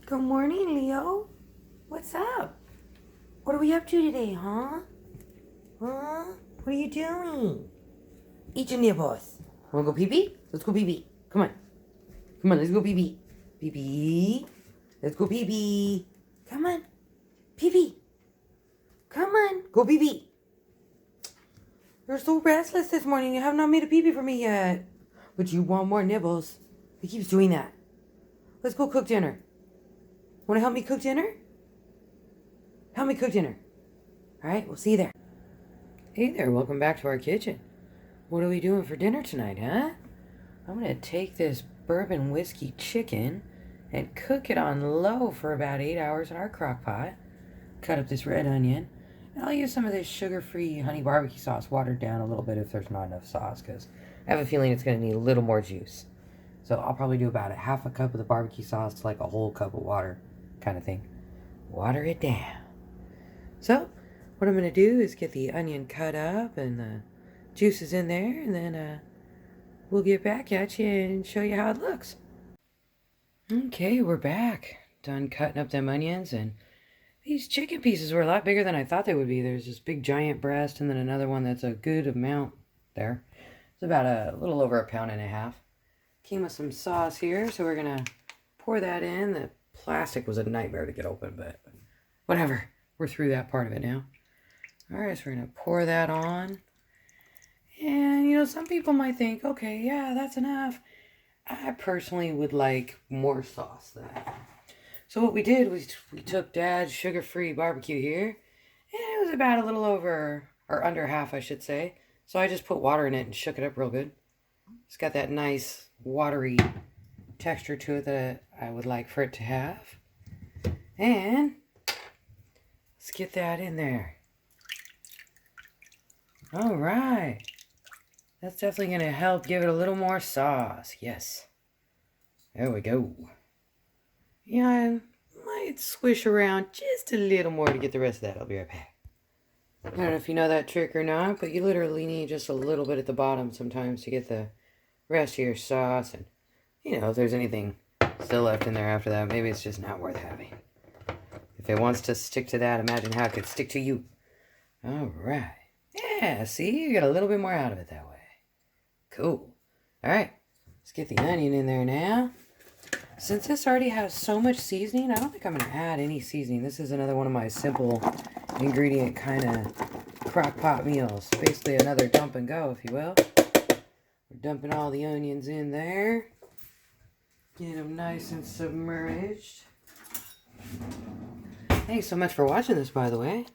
Good morning, Leo. What's up? What are we up to today, huh? Huh? What are you doing? Eat your nibbles. Wanna go pee-pee? Let's go pee-pee. Come on. Come on, let's go pee-pee. Pee-pee. Let's go pee-pee. Come on. Pee-pee. Come on. Go pee-pee. You're so restless this morning. You have not made a pee-pee for me yet. But you want more nibbles. He keeps doing that. Let's go cook dinner. Want to help me cook dinner? Help me cook dinner. All right, we'll see you there. Hey there, welcome back to our kitchen. What are we doing for dinner tonight, huh? I'm going to take this bourbon whiskey chicken and cook it on low for about 8 hours in our crock pot. Cut up this red onion. And I'll use some of this sugar-free honey barbecue sauce, watered down a little bit if there's not enough sauce, because I have a feeling it's going to need a little more juice. So I'll probably do about a half a cup of the barbecue sauce to like a whole cup of water kind of thing. Water it down. So what I'm going to do is get the onion cut up and the juices in there, and then we'll get back at you and show you how it looks. Okay, we're back. Done cutting up them onions, and these chicken pieces were a lot bigger than I thought they would be. There's this big giant breast and then another one that's a good amount there. It's about a little over 1.5 pounds. Came with some sauce here, so we're going to pour that in. The plastic was a nightmare to get open, but whatever. We're through that part of it now. All right, so we're going to pour that on. And, you know, some people might think, okay, yeah, that's enough. I personally would like more sauce than that. So what we did was we took Dad's sugar-free barbecue here, and it was about a little over, or under half, I should say. So I just put water in it and shook it up real good. It's got that nice watery texture to it that I would like for it to have. And let's get that in there. All right. That's definitely going to help give it a little more sauce. Yes. There we go. Yeah, I might swish around just a little more to get the rest of that. I'll be right back. I don't know if you know that trick or not, but you literally need just a little bit at the bottom sometimes to get the rest of your sauce. And, you know, if there's anything still left in there after that, maybe it's just not worth having. If it wants to stick to that, imagine how it could stick to you. All right. Yeah, see? You get a little bit more out of it that way. Cool. All right. Let's get the onion in there now. Since this already has so much seasoning, I don't think I'm going to add any seasoning. This is another one of my simple ingredient kind of crock pot meals. Basically another dump and go, if you will. We're dumping all the onions in there. Get them nice and submerged. Thanks so much for watching this, by the way.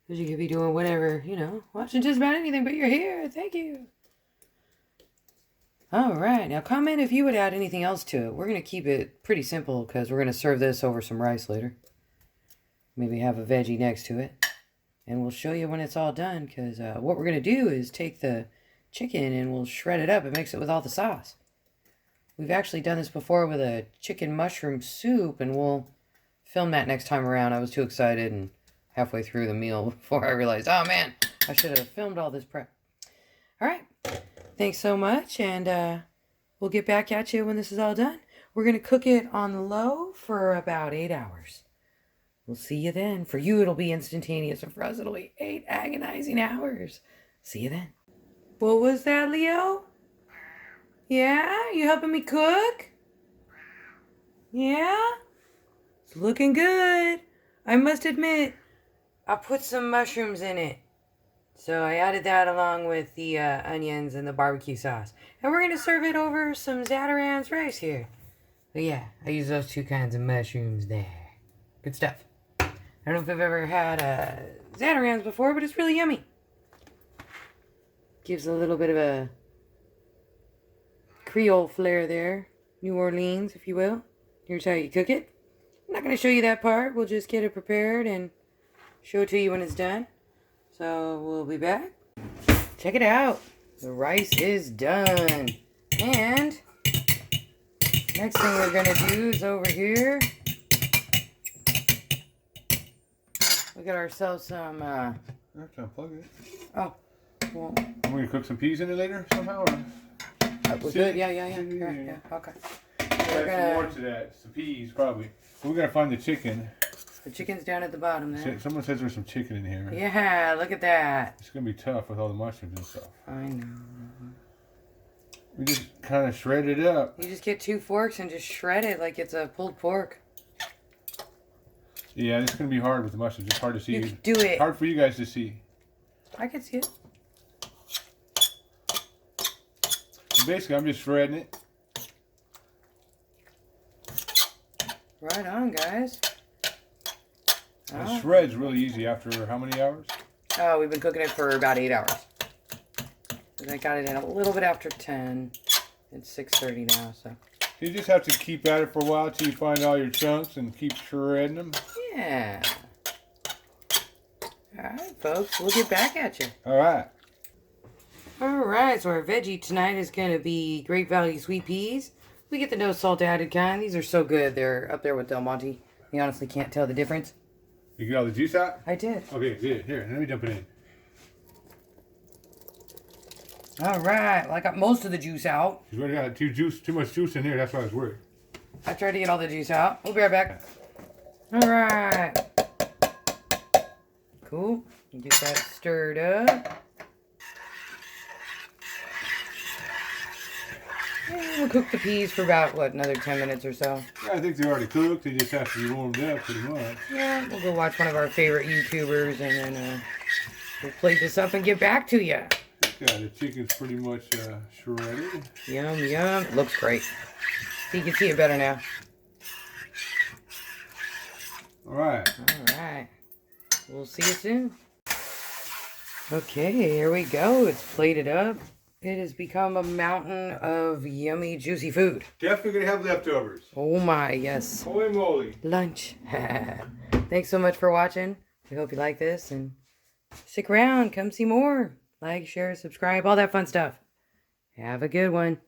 Because you could be doing whatever, you know, watching just about anything, but you're here. Thank you. All right. Now comment if you would add anything else to it. We're going to keep it pretty simple because we're going to serve this over some rice later. Maybe have a veggie next to it. And we'll show you when it's all done, because what we're going to do is take the chicken and we'll shred it up and mix it with all the sauce. We've actually done this before with a chicken mushroom soup, and we'll film that next time around. I was too excited and halfway through the meal before I realized, oh man, I should have filmed all this prep. All right. Thanks so much, and we'll get back at you when this is all done. We're going to cook it on low for about 8 hours. We'll see you then. For you, it'll be instantaneous, and for us, it'll be 8 agonizing hours. See you then. What was that, Leo? Yeah? You helping me cook? Yeah? It's looking good. I must admit, I put some mushrooms in it. So I added that along with the onions and the barbecue sauce. And we're going to serve it over some Zatarain's rice here. But yeah, I use those 2 kinds of mushrooms there. Good stuff. I don't know if I've ever had Zatarain's before, but it's really yummy. Gives a little bit of a Creole flair there. New Orleans, if you will. Here's how you cook it. I'm not going to show you that part. We'll just get it prepared and show it to you when it's done. So we'll be back. Check it out. The rice is done. And next thing we're going to do is over here. We got ourselves some... I'm trying to plug it. Oh. Well, I'm going to cook some peas in it later somehow? Or? that was good. Yeah. Okay. add some more to that. Some peas, probably. We're gonna find the chicken. The chicken's down at the bottom there. Someone says there's some chicken in here. Yeah, look at that. It's gonna be tough with all the mushrooms and stuff. I know. We just kind of shred it up. You just get 2 forks and just shred it like it's a pulled pork. Yeah, it's gonna be hard with the mushrooms. It's hard to see. You can do it. Hard for you guys to see. I can see it. So basically, I'm just shredding it. Right on, guys. The shred's really easy after how many hours? Oh, we've been cooking it for about 8 hours. I got it in a little bit after 10. It's 6:30 now, so. You just have to keep at it for a while till you find all your chunks and keep shredding them. Yeah. All right, folks, we'll get back at you. All right. All right, so our veggie tonight is going to be Great Value sweet peas. We get the no salt added kind. These are so good. They're up there with Del Monte. You honestly can't tell the difference. You get all the juice out? I did. Okay, good. Here, let me dump it in. All right. Well, I got most of the juice out. You already got too much juice in here. That's why I was worried. I tried to get all the juice out. We'll be right back. All right. Cool. Get that stirred up. And we'll cook the peas for about, what, another 10 minutes or so. Yeah, I think they're already cooked. They just have to be warmed up pretty much. Yeah, we'll go watch one of our favorite YouTubers and then we'll plate this up and get back to you. Yeah, the chicken's pretty much shredded. Yum, yum. Looks great. So you can see it better now. All right. All right. We'll see you soon. Okay, here we go. It's plated up. It has become a mountain of yummy, juicy food. Definitely gonna have leftovers. Oh my, yes. Holy moly. Lunch. Thanks so much for watching. We hope you like this and stick around. Come see more. Like, share, subscribe, all that fun stuff. Have a good one.